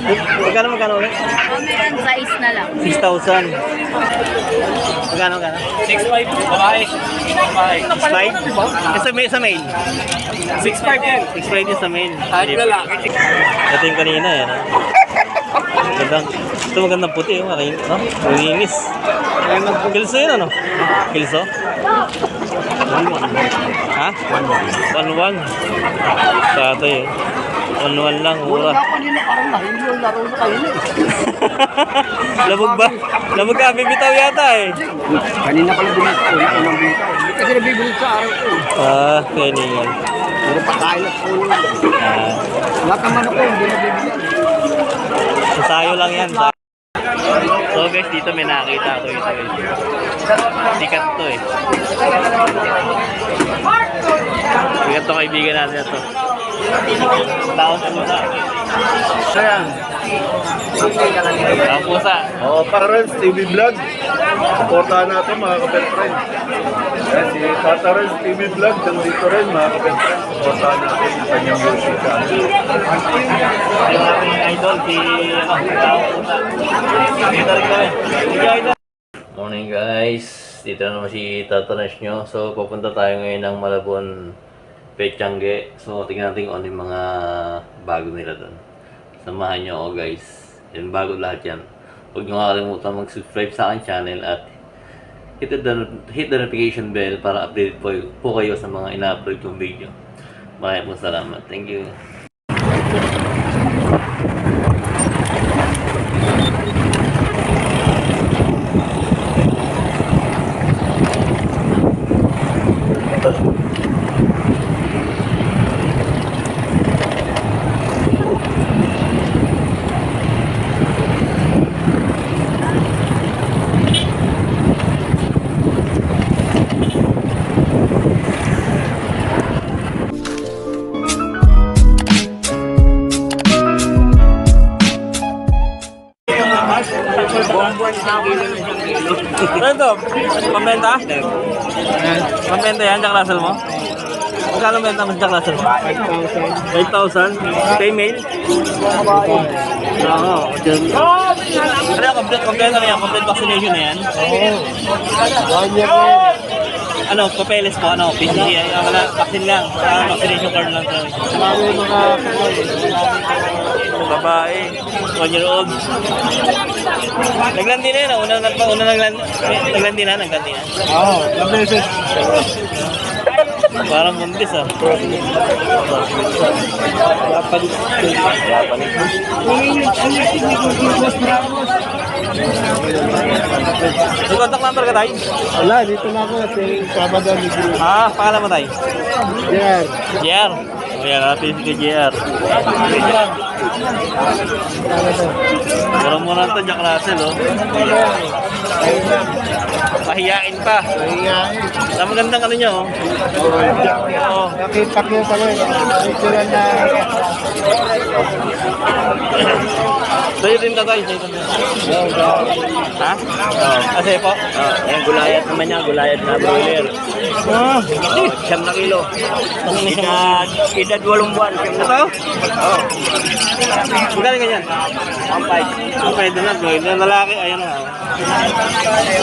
Magkano ulit? Pomeranian size na lang. 6,000. Magkano? 6.5, babae. Babae. 6,500? Sa mail. 6.5 yan. 6,500 din sa mail. Kahit lalaki. Ito yung kanina yan. Ito magandang puti. Makinis. Kilso yun ano? Kilso? 1-1. Ha? 1-1. Sato yun. 1-1 lang, mura. Kanina parang nahilo yung laro na kayo. Labog ba? Labog ka, bibitaw yata eh. Kanina pala binito. Unang bitaw. Hindi kasi nabibilit sa araw ko. Kaya niyan. Pero patayin at pulo. Lahat naman ako, hindi nabibilit. Sasayo lang yan. So guys, dito may nakita ako ito guys. Sikat to eh. Sikat to kaibigan natin ito. Taon pusa. Ayan. Taon pusa. Para rin, TV Vlog. Supportahan natin mga kapel-friend. Si Tata rin, TV Vlog. Dito rin mga kapel-friend. Supportahan natin yung kanyang music channel. Yung aking idol, si Taon pusa. Dito rin kami. Sige idol. Morning guys. Dito naman si Tata Nash nyo. So pupunta tayo ngayon ng Malabon Pechangge. So tingnan natin kung ano yung mga bago nila doon. Samahan nyo ako guys. Yan, bago lahat yan. Huwag nyo kakalimutan mag-subscribe sa aking channel at hit the notification bell para update po kayo sa mga ina-upload kong video. Maraming salamat. Thank you. Ano ito? Pambenta? Pambenta yan, Jack Russell mo? Magkano benta mo sa Jack Russell mo? 5,000? Kay mail? Oo. Ano yung complete na yan? Complete vaccination na yan? Ano, papeles po, ano, PCC, wala, vaccine lang, vaccination card lang sa babae, 1 year old. Naglandi na yun, naglandi na. Oo, beses. Parang buntis ah. May contact number ka tayo? Wala, dito na ako kasi Sabado ni Guru. Pangalan mo tayo? Yan. JR. O yan, natin si JR. Mura mo na ito, Jack Russell oh. Pahiyain pa. Ang magandang ano nyo oh. Oo. Nakita ko yung pala. Picture na. Sa'yo din tatay, Ha? Kasi po? Ayan, gulayat naman niya. Gulayat na broiler. Siyam na kilo. Edad 8 buwan. Ito? Oo. Magkano ganyan? 1.5. Okay, doon na, broiler. Lalaki, ayan na.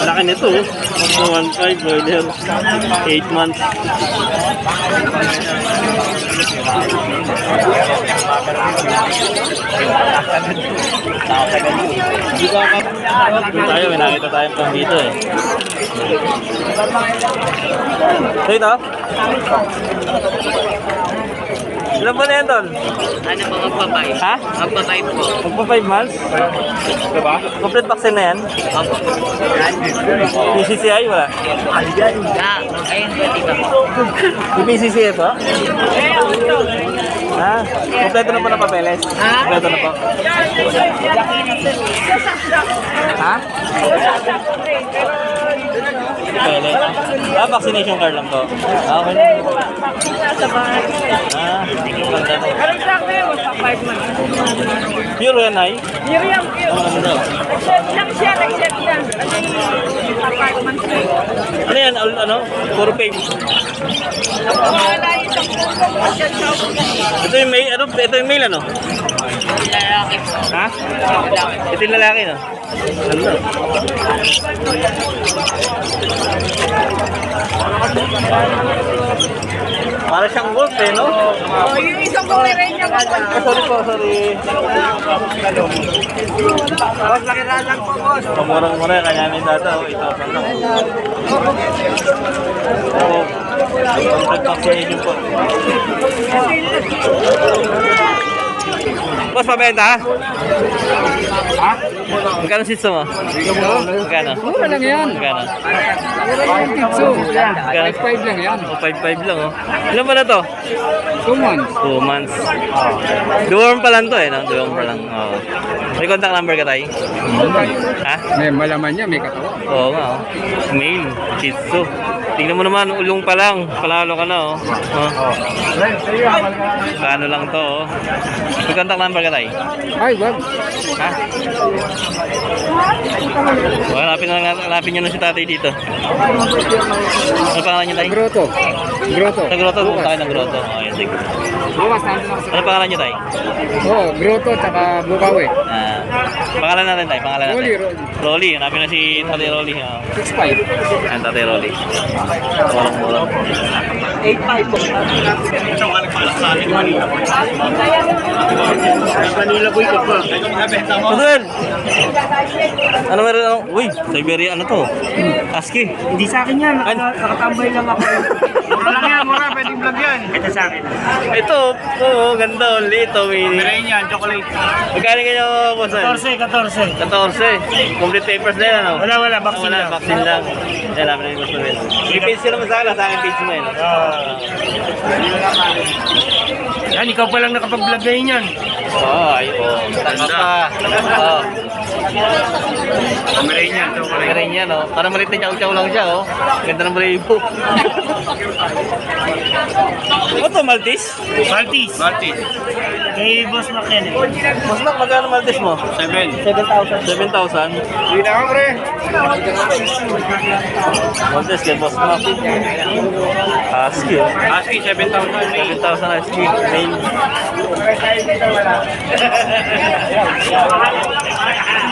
Laki nito, 1.5 broiler. 8 months. Doon tayo, may nakita tayong pang dito eh. So ito? Ilan po na yan, Tol? Ano po, magpapay? Ha? Magpapay po. Magpa 5 months? Diba? Complete vaccine na yan? Opo. PCCI wala? Ayun po, di ba? Yung PCCI po? Kompleto na po na papeles? Kompleto na po. Ha? Papeles? Vaccination card lang po. Okay na. Maganda po. Pure yan ay? Pure yan, pure. Ano daw? Nag-set lang siya, nag-set lang. Apartment ko. Ano yan? Ano? Puro pay. Wala yung isang puso. Ito yung mail, ano? Ito yung mail, ano? Lalaki po. Ha? Lalaki. Ito yung lalaki, no? Ganda. Para siyang wolf, eh, no? Oh, yung isang Pomeranian mo. Sorry po, sorry. Boss, makiralan po, boss. Pamurang-mura, kanya namin data, oh, ito. Oo. Complete vaccination po. Boss, pabenta ha? Ha? Magkano sitso mo? Magkano? Mura lang yan. Magkano? Mura lang yung kitso. Magkano? 5 lang yan. Oh, 5-5 lang oh. Ilan ba na to? 2 months. 2 months. Deworm pa lang to eh, no? Deworm pa lang. Oh. May contact number ka tayo? Ha? May malaman niya, may katawan. Oo nga oh. Mail, Shih Tzu. Tingnan mo naman, ulong pa lang. Palalo ka na oh. Oh. Paano lang to oh. May contact number ka tayo? Ay, wag. Ha? Oh, hanapin nyo na si tatay dito. Ano pangalan niyo tayo? Grotto. Grotto. Sa grotto, pumunta kayo ng grotto. Oh, yun, sige. Bukas nandun ako sa... Ano pangalan niyo tayo? Oo, Grotto tsaka Bukawi. Pangalan natin tayo, pangalan natin. Rolly, Rolly. Rolly, hanapin na si Tatay Rolly. 6'5". Ayan, Tatay Rolly. Murang-murang. 8.5 po. Ito ka nagpalak sa akin, Manila. Manila po ito po. Tudel! Ano meron ako? Uy, Siberia, ano to? Husky. Hindi sa akin yan. Nakatambay lang ako. Mura lang yan, mura. Pwedeng vlog yan. Ito sa akin. Ito, oo, ganda. Ito, mini. Mirain yan, chocolate. Magkano ganyan mo, bosan? 14. 14. Complete papers na yan, ano? Wala. Vaccine Wala, lang. vaccine lang. Yan, namin na yung gusto rin. I-page ka naman sa akin, sa akin page mo yun. Yan, ikaw pa lang nakapag-vlog na yun yan. Oo, ay, oo. Tama pa. Oo. Mirain yan, chocolate. Kaya rin yan, oh. Parang malit na chow-chow lang siya, oh. Ganda ng balibo. Ano to, Maltese? Maltese. Kay Boss Mac yan eh. Mas nak, magkano Maltese mo? 7. 7,000. Hindi na ako, pre. Maltese kay Boss Mac. Husky, oh. Husky, 7,000. 7,000 Husky. Main.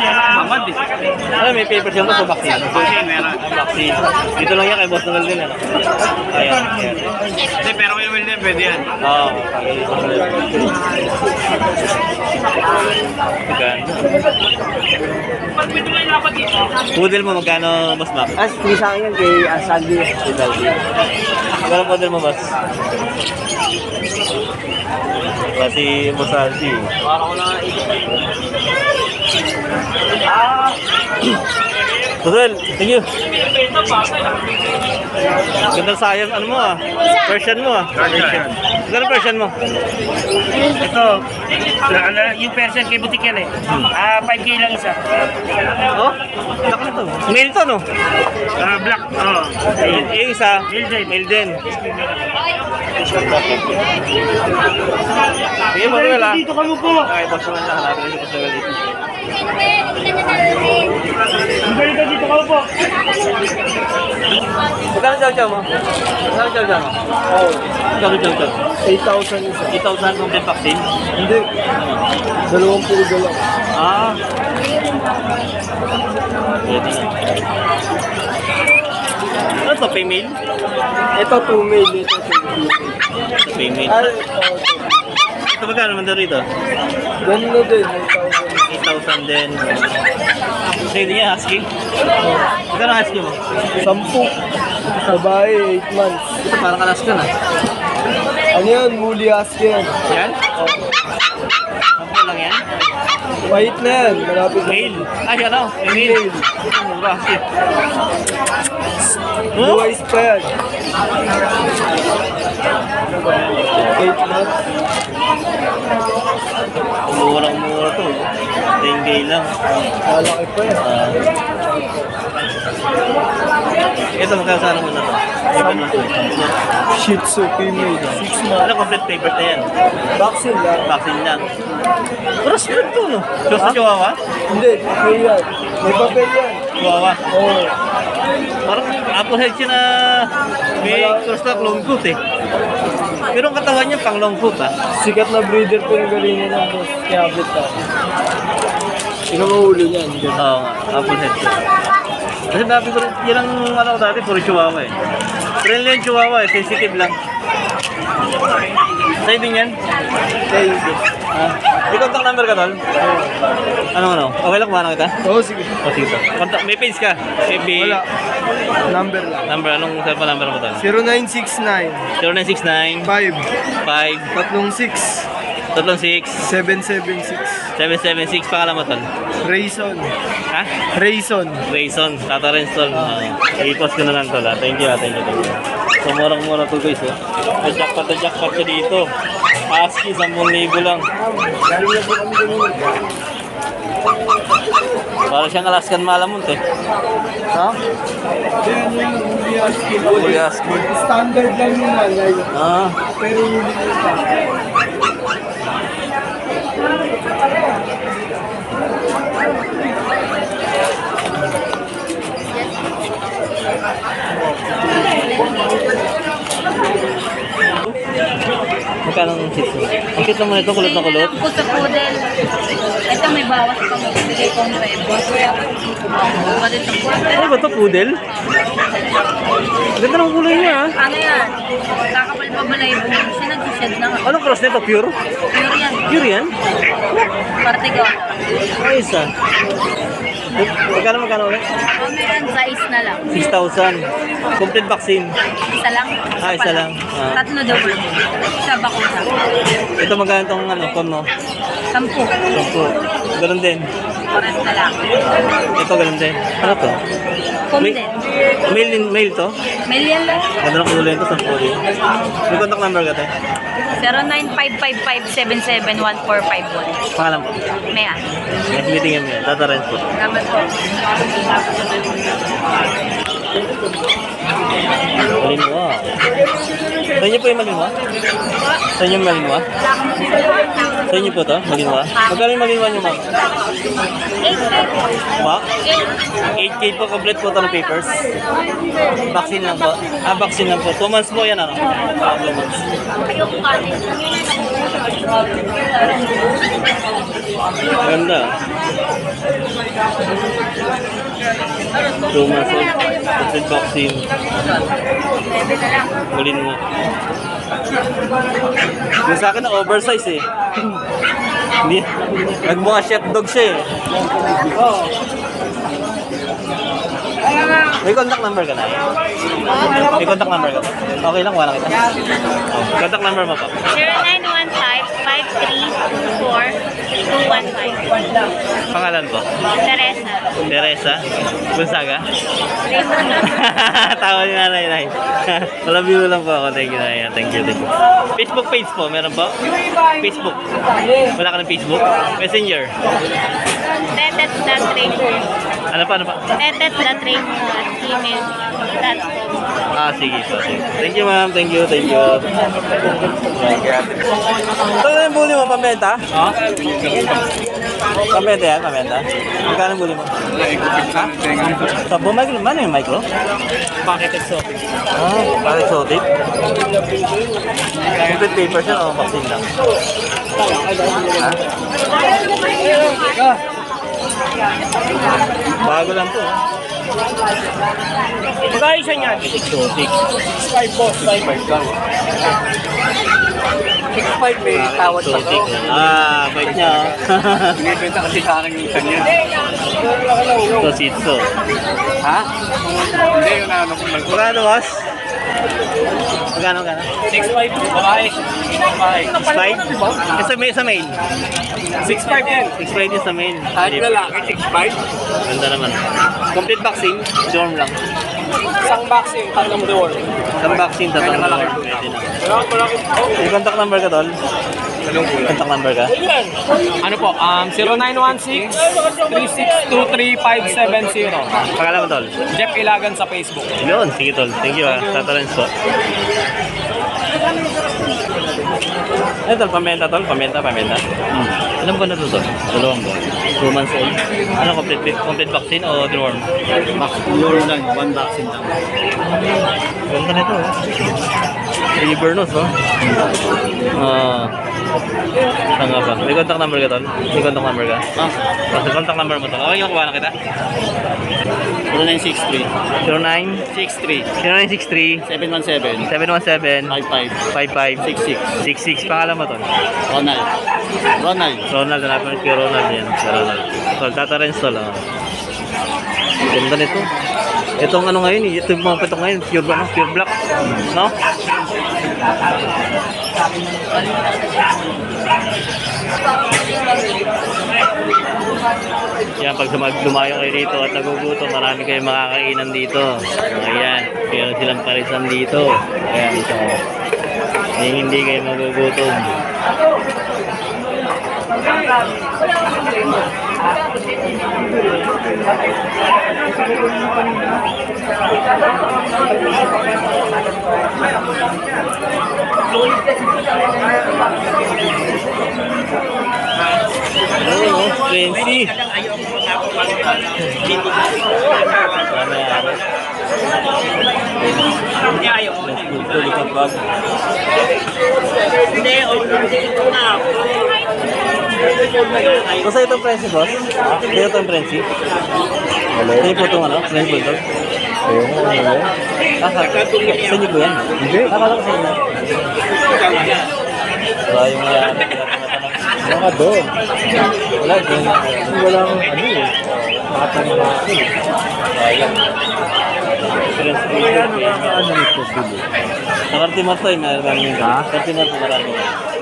Mamad eh. Ano, may paper siya mo sa vaccine. Vaccine, meron. Vaccine. Dito lang yan kay Boss Noel din, ano? Ayan. Hindi, pero will din, pwede yan. Oo. Magkano? Poodle mo, magkano, Boss Mac? Hindi sa akin yan kay Sandy. Magkano poodle mo, Boss? Kasi Boss Aldi. Poodle, thank you. Ganda sayang, ano mo ah? Version mo ah. Magkano version mo? Ito, yung person kay butik yan eh. 5K lang isa. Oh? Laki na to. Mail to, no? Black, oo. Yung isa, Mail din. mail din. Sige, Boss Noel ah. Dito ka mo po. Okay, Boss Noel na. Hanapin na si Boss Noel dito. Dito ka mo po. Magkano chow-chow mo? Magkano chow-chow mo? Oo. Magkano chow-chow? 8,000 isa. 8,000 complete vaccine? Hindi. 20 lang. Ah. Pwede. Ano to, female? Ito 2 mil, ito 2 mil. Female. Ito magkano naman daw rito? Ganun din, 8,000 din. Pwede niya, husky? Magkano husky mo? 10. Babae, 8 months. Ito parang Alaska na. Ano yan? Muli husky yan. Yan? 10 lang yan? White na yan. Malapit na. Male. Ay, ano? Female. Mura, husky. Blue eyes pa yan. 8 months. Murang-mura to. 10K lang. Malaki pa yan. Ito, magkano sana mo na to? Shih Tzu, female. 6 months. Ano, complete papers na yan? Vaccine lang. Vaccine lang. Pero split to, no? Diyos sa Chihuahua? Hindi, papel yan. May papel yan. Chihuahua. Oo. Parang apple head siya na may cross na clone coat eh. Pero ang katawan niya pang long coat ah. Sikat na breeder po yung galingan ng boss. Kaya abot ka. Sino mahuli niyan? Oo nga, apple head. Kasi dati ko rin, yan ang ano ko dati, puro chihuahua eh. Friendly yung chihuahua eh, sensitive lang. Sa'yo din yan? May contact number ka tol? Ano? Okay lang kumana kita? Oo, sige. O sige tol. May page ka? FB? Wala. Number lang. Number, anong cellphone number mo tol? 0969 0969 5 5 36 36 776 776 pangalan mo tol? Rayson. Ha? Rayson. Rayson, Tata Rensol. I-post ko na lang tol. Thank you. So murang-mura to guys. May jackpot siya dito. Husky, 10,000 lang. Para siyang Alaskan Malamute. Ha? Husky. Standard lang yun lang. Ah. Pero Magkano ang shih tzu? Ang cute naman ito, kulot na kulot. Ako sa poodle. Ito may bawas pa magbigay kong rebo. Balit ang poodle. Ano ba ito, poodle? Ganda ng kulay niya ah. Ano yan? Kakapal pa balay mo. Siya nag-shed na nga. Anong cross nito? Pure? Pure yan. Pure yan? Parte Ayos ah. Magkano ulit? Meron size na lang. 6,000. Complete vaccine. Isa lang. Isa lang. Ah. Tatlo double. Isa bakuna. Ito magkano itong kono? 10. 10. Ganun din. Pares na lang. Ito ganun din. Ano to? Comden. Mail to? Million lang. Ganda ng kulay ito, 10 din. May contact number ka tayo? 0955571451. Pangalan po. Maya. Next meeting yan yan. Tata Renz po. Salamat po. Malinwa. Sa inyo po yung malinwa? Sa inyo yung malinwa? Sa inyo po to, malinwa? Magkano yung malinwa nyo, ma'am? 8K po. Ma? 8K po, complete po ito ng papers. Vaccine lang po. Vaccine lang po. 2 months po yan, ano? 2 months. Ganda. 2 months old. Complete vaccine. Kulin mo. Yung sa akin na oversize eh. Hindi. Nagmukha chef dog siya eh. May contact number ka na? May contact number ka? Okay lang, wala kita. Contact number mo pa? 0915-534-215. Pangalan po? Teresa. Teresa? Gonzaga? Tawa ni nanay. Wala view lang po ako. Thank you, nanay. Thank you. Facebook page po, meron po? Facebook. Wala ka ng Facebook? Messenger? Tetet.trainer. Ano pa? Tetet.trainer@gmail.com. Sige po. Thank you, ma'am. Thank you. Ito na yung bully mo, pambenta? Ha? Pambenta yan, pambenta. Magkano yung bully mo? Ha? Sabo, micro? Ano yung micro? Bakit exotic? Bakit exotic? Complete papers yan o vaccine lang? Ha? Bago lang po. Magkano siya niyan? Exotic. 5 boss, 5 lang. 6.5 may tawad sa Exotic. Bait niya. Binibenta kasi sa akin yung kanya. Ito, sitso. Ha? Hindi, yun na ano kung Magkano, boss? Magkano? 6.5, babae. Babae. Slide? Sa mail. 6.5 yan. 6.5 yung sa mail. Kahit lalaki, 6.5. Ganda naman. Complete vaccine, dorm lang. Isang vaccine, tatlong door. Isang vaccine, tatlong Kaya malaki. dorm. Pwede na. May contact number ka, tol? Contact number ka? Ano po? 0916-3623-570. Pangalan mo, tol? Jeff Ilagan sa Facebook. Yun, sige, tol. Thank you, ha. Tatalans po. Ay, tol, pamenta, tol. Pamenta. Ilan ba na to? 2 buwan. 2 months old. Ano, complete vaccine o deworm? Max Luro lang, 1 vaccine lang. Ganda nito, oh. River nose, oh. Saan nga ba? May contact number ka, tol? May contact number ka? Kasi contact number mo, tol. Okay, nakuha na kita. 0963 0963 717 717 55 55 66 pangalan mo, tol? Ronald. Ronald, hanapin mo kay Ronald yan. Si Ronald. Tol, Tata Renz, tol, oh. Ganda nito. Itong ano ngayon, ito yung mga pitong ngayon, pure black. No? Yan, pag dumayo kayo dito at nagugutom, marami kayong makakainan dito. Ayan, meron silang parisan dito. Ayan, ito. Hindi kayo magugutom. Oh, fancy. Basta itong Frenzy, boss? Ito itong Frenzy? Ito po itong ano? Frenzy Bulldog? Sa inyo po yan? Hindi. Akala ko sa inyo. Wala yung Baka doon. wala doon. Wala akong ano eh. Bata na ako eh. Frenzy Kaya Bulldog. nakakaano ito bili. Sa Cartimar to, marami. Ha? Cartimar to, marami.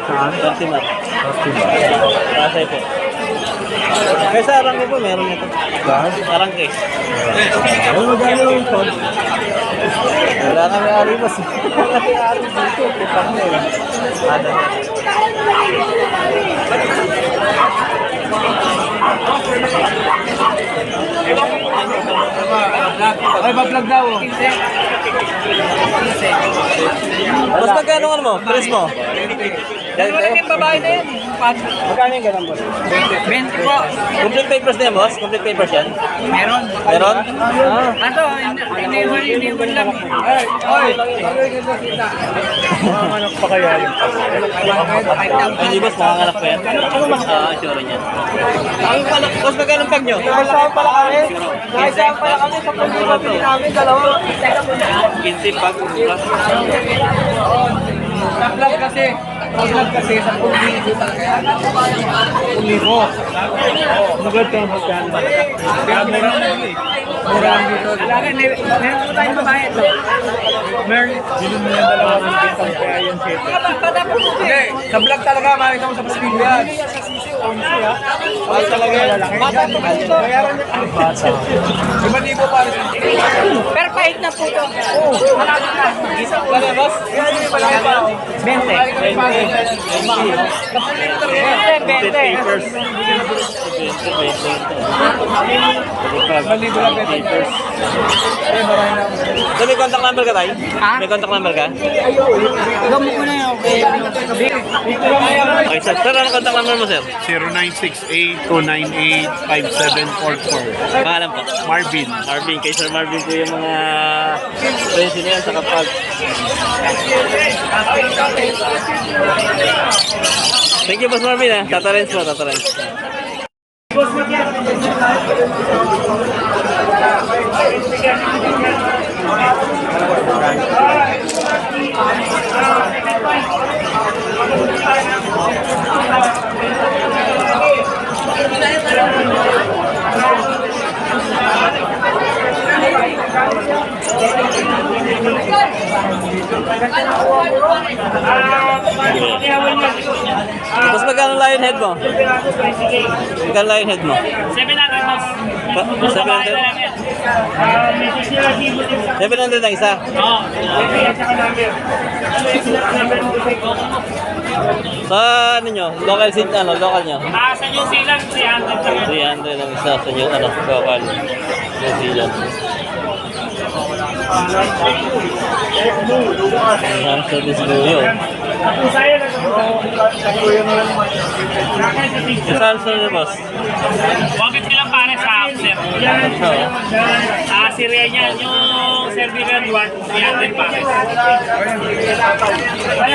Saan? Cartimar. Diba? Pasay po. Kaysa Arangke po, meron ito. Saan? Arangke. Ano magkano yung phone? Wala kami ari mas. Wala kami ari dito. Putang na yun. Ano? Ay, pa-vlog daw. Mas magkano ano mo? Price mo? Yung babae na yan. Magkano yung ganun, boss? 20 po. Complete papers na yan, boss? Complete papers yan? Meron. Meron? Ato, iniwan lang. Ay, mga anak pa kaya yun? Ay, hindi, boss. Makangalak pa yan. Sure niyan. Boss, magkano ang pag nyo? Saan pala kami? Saan pala kami? Sa pag-iwan namin, dalawa. 15 pag. Nag-vlog kasi. Nag-vlog kasi sa pag-iwan talaga. 1,000. Maganda ang magkano. Kaya mura na yun eh. Mura ang dito. Meron po tayong babae ito. Meron, bilhin mo yung dalawa ng bintang kaya yan siya. Hindi, sa vlog talaga, makikita mo sa pasilyo yan. Ay talaga yan. Bata pa kayo ito. Bayaran niya. Bata. 5,000 para sa Pero pahit na po ito. Malaki na. Kaya boss? Kaya yun pala yung pala. 20. 20. Papers. 5,000 lang papers. Eh, marami na. So, may contact number ka, Tay? Ha? May contact number ka? Ikaw mo na yun. Okay, sir. Sir, ano contact number mo, sir? 0968-298-5744. Pangalan po. Marvin. Marvin. Kay Sir Marvin po yung mga friends na yan sa kapag. Thank you, Boss Marvin, ha. Tata Renz po, Tata Renz. Tapos magkano lion head mo? Magkano lion head mo? 700 mas. 700? 700 ang isa? Oo. Sa ano nyo? Local seat, ano? Local nyo? Sa New Zealand, 300 lang. 300 ang isa sa nyo, ano? Local. New Zealand. Ayan, so this buyo. Saan sa niyo, boss? 150 lang pare sa after. Syria niya, yung cervical wart, yan din pare.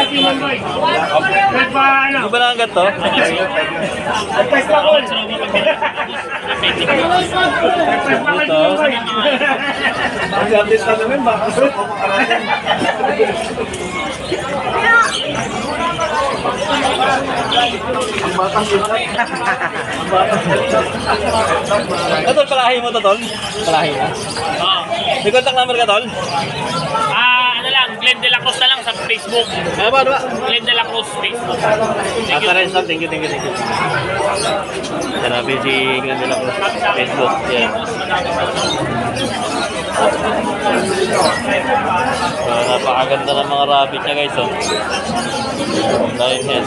Hindi ba nakagat to? Ito. Mag-update na namin, baka gusto ko makarating. Ang batang ina. Tol, palahi mo to, Tol? Palahi mo? Oo. May contact number ka, Tol? Ano lang, Glenn De La Cruz na lang sa Facebook. Ano ba? Glenn De La Cruz Facebook. Thank you. Thank you. Hanapin si Glenn De La Cruz. Facebook. Yan. So, napakaganda ng mga rabbit niya, guys. Oh. Dahil yan.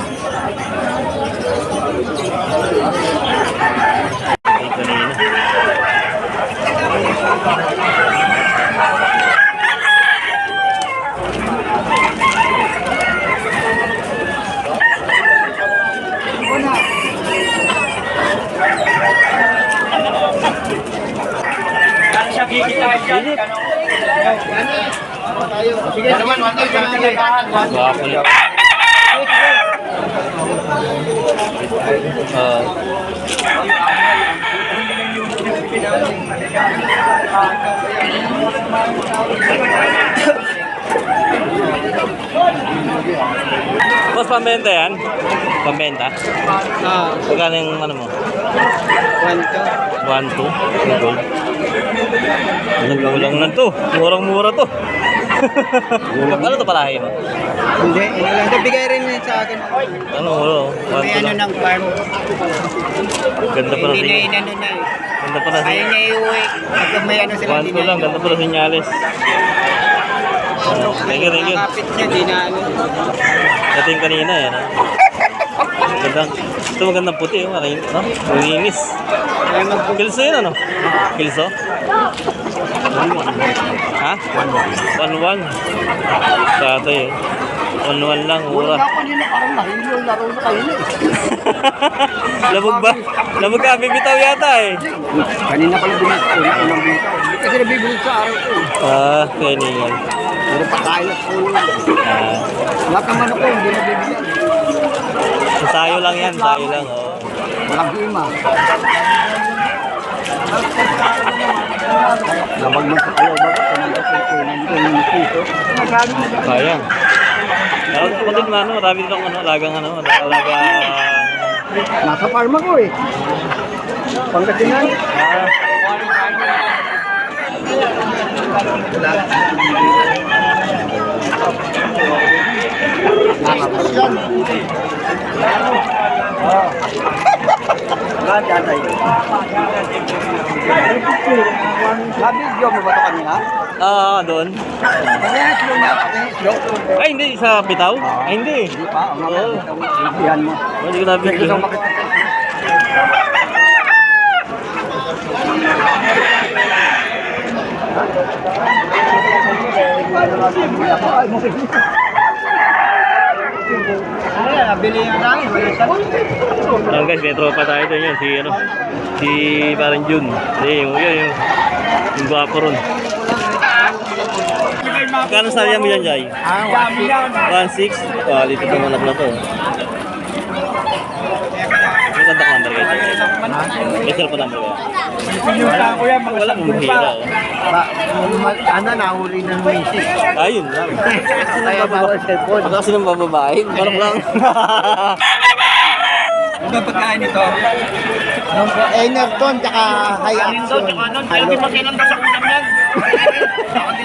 Ay, kanina. Gwapo niya. Boss, pambenta yan? Pambenta? Magkano yung ano mo? 1, 2. Gold. Kulang na to. Murang-mura to. Ano to palahin mo? Hindi, lang. Bigay rin yun sa akin. Ano, wala. May ano ng farm. Ganda pa Hindi na rin. inano na eh. Ganda pa rin. Ayaw niya iuwi. Pag may ano sila, 1, 2 lang. Ganda pa rin sinyales. Thank you. Nakakapit niya, di na ano. Ito yung kanina yan. Magandang. Ito magandang puti. Malinis. Kilso yun ano? Kilso? Ha? 1-1. Sato yun. 1-1 lang, mura. Labog ba? Labog ka, bibitaw yata eh. Kanina pala binigay. Unang binigay. Kasi nabibigay sa araw ko. Kaya ningal. Pero pakain at pulo. Lahat naman ako, hindi nabibigay. Sayo lang yan, sayo lang. Oh. Walang hima. Labag mo sa ayaw ba? Sayang. Pero kapatid na ano, marami din akong alagang Nasa farm ako eh. Pangasinan. Nabidyo mo ba ito kanina? Doon. Parehas mo na, parehas. Ay, hindi. Sa bitaw? Ay, hindi. Hindi pa, ang mga bitaw mo. Hindi ko nabigyan. Gusto makita. Nabili nga namin. Ayan guys, may tropa tayo doon yun. Si parang Jun. Yung gwapo ron. Kano sayang mo yan, Jai? 1.6? Dito sa manap na to. May contact number kayo. May cellphone number kayo. Wala mong mahira. Ano, nahuli ng misis. Ayun lang. Kaya bawal cellphone. Baka kasi ng bababae. Parang lang. Ano pagkain ito? Enerton, tsaka Hayaxon. Hindi mo kailan ka sa kulang yan.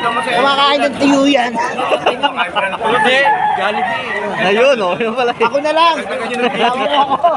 Kumakain ng tiyo yan. Hindi, Jollibee. Ayun, oh. Yun pala. Ako na lang. Ako. Lang, oh.